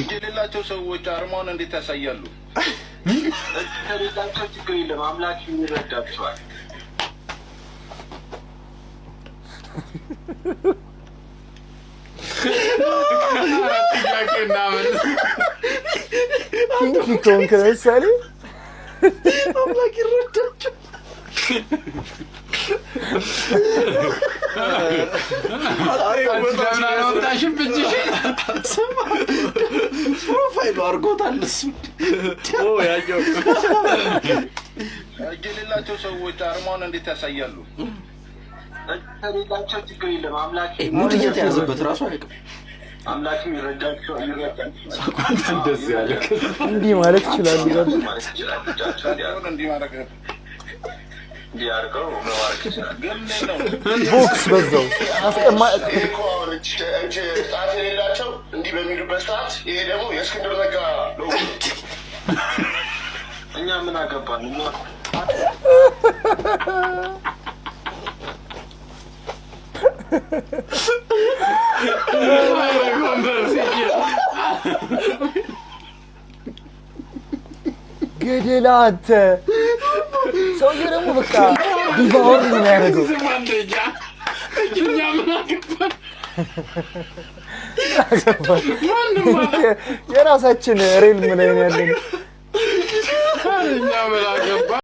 የሌላቸው ሰዎች አርማውን እንዴት ያሳያሉ? ከሌላቸው ችግር የለም አምላክ ይረዳቸዋል። ኪንኪ ኮንክ ለምሳሌ አምላክ ይረዳቸዋል። ፕሮፋይሉ አድርጎታል እሱ። የሌላቸው ሰዎች አርማውን እንዴት ያሳያሉ? ከሌላቸው ችግር የለም አምላክ ሙድ እየተያዘበት ራሱ አያውቅም። አምላክም ይረዳቸው ይረዳል። እንደዚህ ያለ እንዲህ ማለት ይችላል። እንዲህ ማድረግ እንዲያርገው መዋርክ ይችላል። ግን ነው ቦክስ በዛው አስቀማጭ ሰዓት የሌላቸው እንዲህ በሚሉበት ሰዓት ይሄ ደግሞ የእስክንድር ነጋ ነው። እኛ ምን አገባን? ገደላ አንተ ሰውዬው ደግሞ በቃ ዲቫወር ነው የሚያደርገው። የራሳችን ሬልም ላይ ያለን